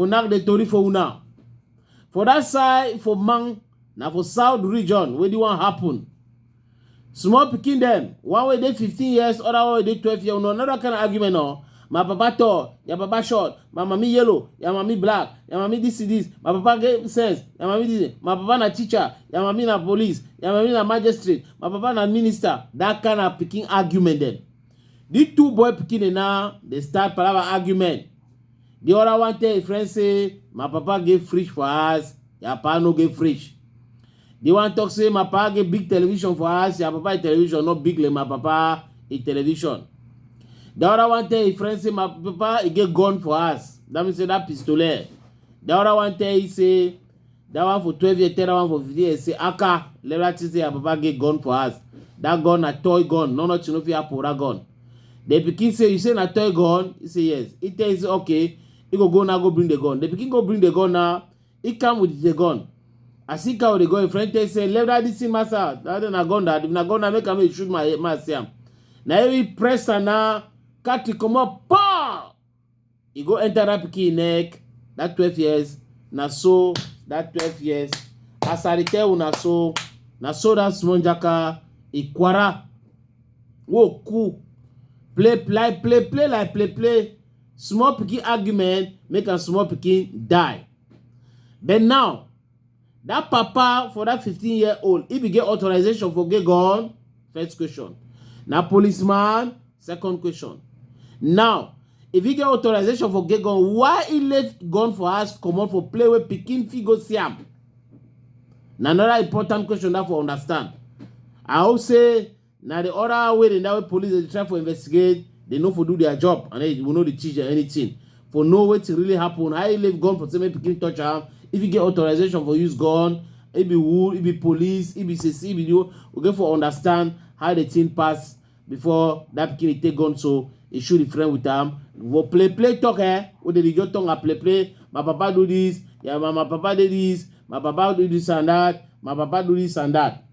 for knock the story for una. For that side, for man, now for South region, where do want happen? Small pikin them, one way they 15 years, other way they 12 years, no another kind of argument no. My papa tall, your papa short, my mommy yellow, your mommy black, your mommy this, my papa get sense, your mommy this, my papa na teacher, your mommy na police, your mommy na magistrate, my papa na minister. That kind of pikin argument then. These two boy pikin now, they start palava argument. The other one tell his friend say, my papa get fridge for us, your papa no get fridge. The one talk say, my papa get big television for us, your papa television not big like my papa a television. The other one tell his friend say, my papa he get gun for us. That means say that pistolet. The other one tell he say, that one for 12 years, that one for 15 years, say, Aka, let us say your papa get gun for us. That gun a toy gun, no you know if you have that gun. The pikin say, you say na toy gun? He say yes. He tell you say, okay, he go now go bring the gun. The pikin go bring the gun now. He come with the gun. As he come with the gun, friend tell say, let that this in master. That na gun that. If na gun that make him shoot my Sam. Now he press and now cut to come up. Pow! He go enter that pikin neck. That 12 years. Na so that 12 years. As I tell na so that small jaka e kwara. Wo cool. Play. Small pikin argument make a small pikin die. But now, that papa for that 15-year-old, if he get authorization for get gun, first question. Now policeman, second question. Now, if he get authorization for get gun, why he left gun for us come out for play with pikin figo siam? Now another important question that for understand. I hope say now the other way that way police they try to investigate, they know for do their job and they will know the teacher anything. For know what really happen. How you leave gun for say make pikin touch am. If you get authorization for use gun, it be wood, it be police, it be CC, it be you. We get for understand how the thing pass before that pikin take gun so he shoot the friend with them. We play talk What did he get tongue play? My papa do this, yeah, my papa did this, my papa do this and that, my papa do this and that.